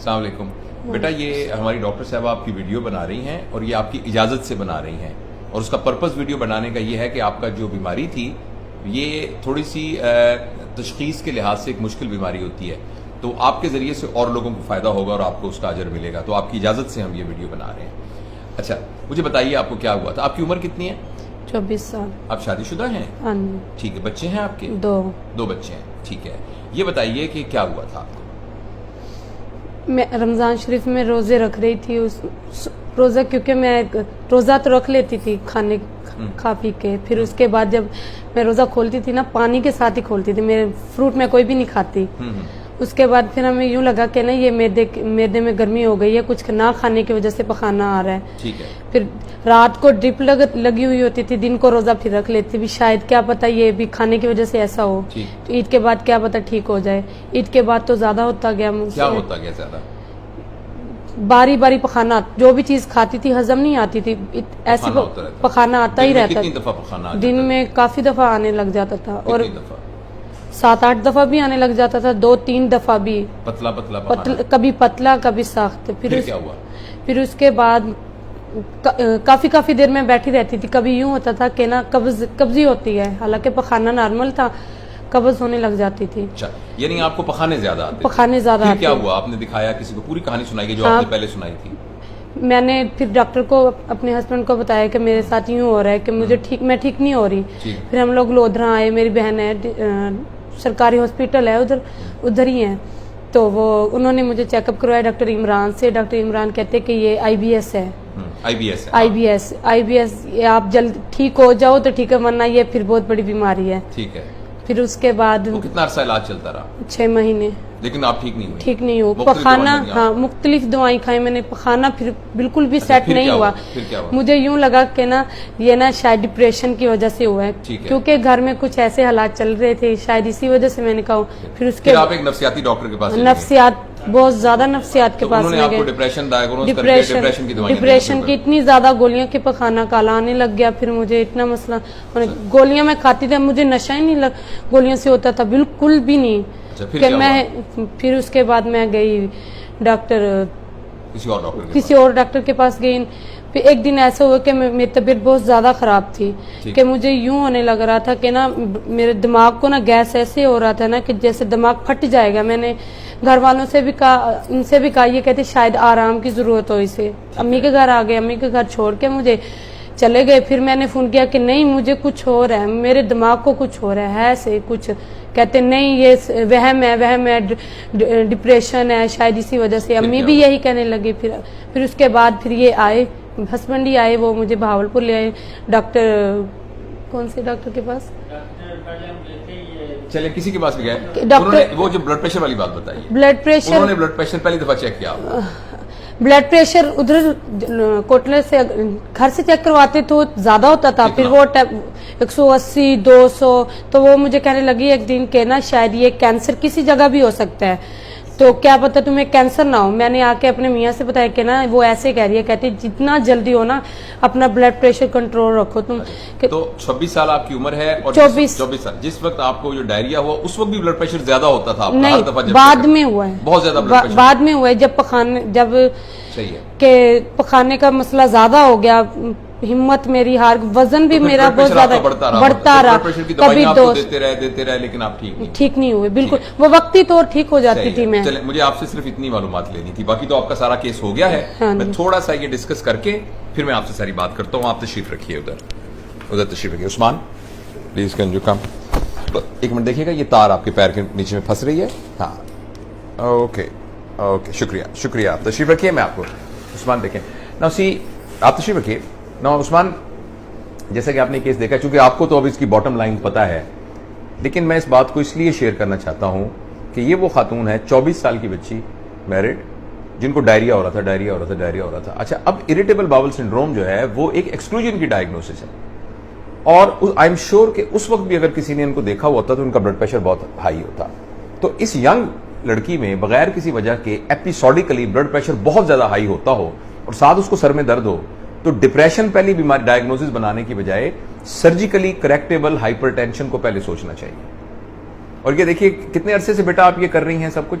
السلام علیکم بیٹا، یہ ہماری ڈاکٹر صاحب آپ کی ویڈیو بنا رہی ہیں اور یہ آپ کی اجازت سے بنا رہی ہیں، اور اس کا پرپس ویڈیو بنانے کا یہ ہے کہ آپ کا جو بیماری تھی یہ تھوڑی سی تشخیص کے لحاظ سے ایک مشکل بیماری ہوتی ہے، تو آپ کے ذریعے سے اور لوگوں کو فائدہ ہوگا اور آپ کو اس کا اجر ملے گا، تو آپ کی اجازت سے ہم یہ ویڈیو بنا رہے ہیں۔ اچھا مجھے بتائیے آپ کو کیا ہوا تھا؟ آپ کی عمر کتنی ہے؟ 24 سال۔ آپ شادی شدہ ہیں؟ ہاں جی۔ ٹھیک ہے، بچے ہیں آپ کے؟ 2 بچے ہیں، ٹھیک ہے۔ یہ بتائیے کہ کیا ہوا تھا آپ کو؟ میں رمضان شریف میں روزے رکھ رہی تھی، روزہ کیونکہ میں روزہ تو رکھ لیتی تھی کھانے کھا پی کے، پھر اس کے بعد جب میں روزہ کھولتی تھی نا پانی کے ساتھ ہی کھولتی تھی، میرے فروٹ میں کوئی بھی نہیں کھاتی۔ اس کے بعد پھر ہمیں یوں لگا کہ نا یہ میدے میں گرمی ہو گئی ہے، کچھ نہ کھانے کی وجہ سے پخانہ آ رہا ہے۔ ٹھیک ہے۔ پھر رات کو ڈرپ لگی ہوئی ہوتی تھی، دن کو روزہ پھر رکھ لیتی تھی، شاید کیا پتہ یہ بھی کھانے کی وجہ سے ایسا ہو، تو عید کے بعد کیا پتہ ٹھیک ہو جائے۔ عید کے بعد تو زیادہ ہوتا گیا مجھ سے۔ کیا ہوتا گیا زیادہ؟ باری باری پخانہ، جو بھی چیز کھاتی تھی ہضم نہیں آتی تھی، ایسی پخانہ آتا ہی رہتا، کتنی دفعہ پخانہ دن میں کافی دفعہ آنے لگ جاتا تھا، اور 7-8 دفعہ بھی آنے لگ جاتا تھا، 2-3 دفعہ بھی، پتلا کبھی پتلا کبھی سخت۔ پھر کیا ہوا؟ پھر اس کے بعد کافی دیر میں بیٹھی رہتی تھی، کبھی یوں ہوتا تھا کہ نا قبضی ہوتی ہے، حالانکہ پخانہ نارمل تھا، قبض ہونے لگ جاتی تھی۔ اچھا، یعنی آپ کو پخانے زیادہ آتے؟ پخانے زیادہ آتے۔ پھر کیا ہوا؟ آپ نے دکھایا کسی کو؟ پوری کہانی سنائیے جو آپ نے پہلے سنائی تھی۔ میں نے پھر ڈاکٹر کو، اپنے ہسبینڈ کو بتایا کہ میرے ساتھ یوں ہو رہا ہے کہ میں ٹھیک نہیں ہو رہی۔ پھر ہم لوگ لودھرا آئے، میری بہن ہے، سرکاری ہاسپٹل ہے ادھر ہی ہیں، تو وہ انہوں نے مجھے چیک اپ کروایا ڈاکٹر عمران سے۔ ڈاکٹر عمران کہتے کہ یہ IBS ہے۔ IBS آپ جلد ٹھیک ہو جاؤ تو ٹھیک ہے، ورنہ یہ پھر بہت بڑی بیماری ہے۔ ٹھیک ہے۔ پھر اس کے بعد کتنا عرصہ علاج چلتا رہا؟ 6 مہینے۔ لیکن آپ ٹھیک نہیں ہوئی؟ ٹھیک نہیں ہو، پخانہ، ہاں مختلف دوائیں کھائی میں نے، پخانہ پھر بالکل بھی سیٹ نہیں ہوا۔ مجھے یوں لگا کہ نا یہ نا شاید ڈپریشن کی وجہ سے ہوا ہے، کیونکہ گھر میں کچھ ایسے حالات چل رہے تھے، شاید اسی وجہ سے میں نے کہا۔ پھر اس کے آپ ایک نفسیاتی ڈاکٹر کے پاس؟ نفسیات، بہت زیادہ نفسیات کے پاس میں گئے۔ ڈپریشن کی اتنی زیادہ گولیاں کہ پخانہ کالا آنے لگ گیا، پھر مجھے اتنا مسئلہ، گولیاں میں کھاتی تھی، مجھے نشہ ہی نہیں گولیاں سے ہوتا تھا، بالکل بھی نہیں۔ کہ میں پھر اس کے بعد میں گئی کسی اور ڈاکٹر کے پاس گئی۔ پھر ایک دن ایسا ہوا کہ میری طبیعت بہت زیادہ خراب تھی، کہ مجھے یوں ہونے لگ رہا تھا کہ نا میرے دماغ کو نا گیس ایسے ہو رہا تھا نا کہ جیسے دماغ پھٹ جائے گا۔ میں نے گھر والوں سے بھی کہا، ان سے بھی کہا، یہ کہتے شاید آرام کی ضرورت ہو اسے۔ امی کے گھر آ گئے، امی کے گھر چھوڑ کے مجھے چلے گئے۔ پھر میں نے فون کیا کہ نہیں مجھے کچھ ہو رہا ہے، میرے دماغ کو کچھ ہو رہا ہے ایسے کچھ۔ کہتے نہیں یہ وہم ہے، ڈپریشن ہے شاید اسی وجہ سے۔ امی بھی یہی کہنے لگی۔ پھر اس کے بعد پھر یہ آئے، ہسبینڈ ہی آئے، وہ مجھے بہاولپور لے آئے، ڈاکٹر کون سے ڈاکٹر کے پاس؟ چلے کسی کے پاس بھی گئے ڈاکٹر؟ وہ جو بلڈ پریشر والی بات بتائیے۔ بلڈ پریشر، انہوں نے بلڈ پریشر پہلی دفعہ چیک کیا؟ بلڈ پریشر ادھر کوٹلے سے گھر سے چیک کرواتے تو زیادہ ہوتا تھا، پھر وہ 180 200، تو وہ مجھے کہنے لگی ایک دن کہ نا شاید یہ کینسر کسی جگہ بھی ہو سکتا ہے، تو کیا پتا تمہیں کینسر نہ ہو۔ میں نے آ کے اپنے میاں سے بتایا کہ نا وہ ایسے کہہ رہی ہے، کہتی جتنا جلدی ہو نا اپنا بلڈ پریشر کنٹرول رکھو تم۔ تو 26 سال آپ کی عمر ہے، اور 24 سال جس وقت آپ کو جو ڈائریا ہوا اس وقت بھی بلڈ پریشر زیادہ ہوتا تھا؟ نہیں، بعد میں ہوا ہے، بہت زیادہ بلڈ پریشر بعد میں ہوا ہے، جب کہ پخانے کا مسئلہ زیادہ ہو گیا، ہمت میری ہار، وزن بھی میرا بہت زیادہ بڑھتا رہا، کبھی دیتے رہے لیکن آپ ٹھیک نہیں ہوئے بالکل، وہ وقتی طور ٹھیک ہو جاتی تھی میں۔ مجھے آپ سے صرف اتنی معلومات لینی تھی، باقی تو آپ کا سارا کیس ہو گیا ہے۔ میں تھوڑا سا یہ ڈسکس کر کے پھر میں آپ سے ساری بات کرتا ہوں۔ آپ تشریف رکھیے، ادھر تشریف رکھیے۔ عثمان پلیز کین یو کم؟ ایک منٹ دیکھیے گا، یہ تار آپ کے پیر کے نیچے میں پھنس رہی ہے۔ ہاں اوکے، شکریہ، آپ تشریف رکھیے۔ میں آپ کو عثمان دیکھیں نا، آپ تشریف رکھیے نا۔ عثمان جیسا کہ آپ نے کیس دیکھا، چونکہ آپ کو تو اب اس کی باٹم لائن پتا ہے، لیکن میں اس بات کو اس لیے شیئر کرنا چاہتا ہوں کہ یہ وہ خاتون ہے 24 سال کی بچی، میرڈ، جن کو ڈائریا ہو رہا تھا۔ اچھا، اب اریٹیبل باول سنڈروم جو ہے وہ ایک ایکسکلوژن کی ڈائگنوسس ہے، اور آئی ایم شیور کہ اس وقت بھی اگر کسی نے ان کو دیکھا ہوتا تو ان کا بلڈ پریشر بہت ہائی ہوتا۔ تو اس ینگ لڑکی میں بغیر کسی وجہ کے ایپیسوڈیکلی بلڈ پریشر بہت زیادہ ہائی ہوتا ہو اور ساتھ اس کو سر میں درد ہو، تو ڈپریشن پہلی بیماری ڈائگنوسس بنانے کی بجائے سرجیکلی کریکٹیبل ہائپر ٹینشن کو پہلے سوچنا چاہیے۔ اور یہ دیکھیے کتنے عرصے سے بیٹا آپ یہ کر رہی ہیں سب کچھ؟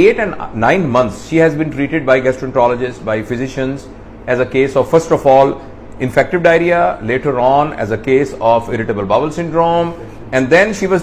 8 and 9 months she has been treated by gastroenterologists, by physicians as a case of first of all infective diarrhea, later on as a case of irritable bowel syndrome, and then she was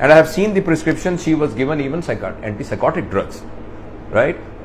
and I have seen the prescription she was given even antipsychotic drugs, right?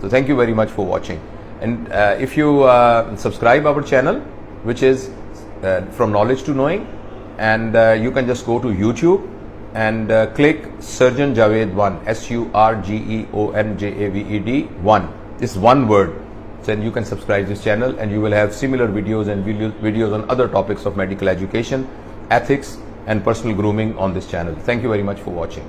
So thank you very much for watching, and if you subscribe our channel which is from knowledge to knowing, and you can just go to YouTube and click Surgeon Javed 1, SURGEON JAVED 1, this one word, then you can subscribe this channel and you will have similar videos and videos on other topics of medical education, ethics and personal grooming on this channel. Thank you very much for watching.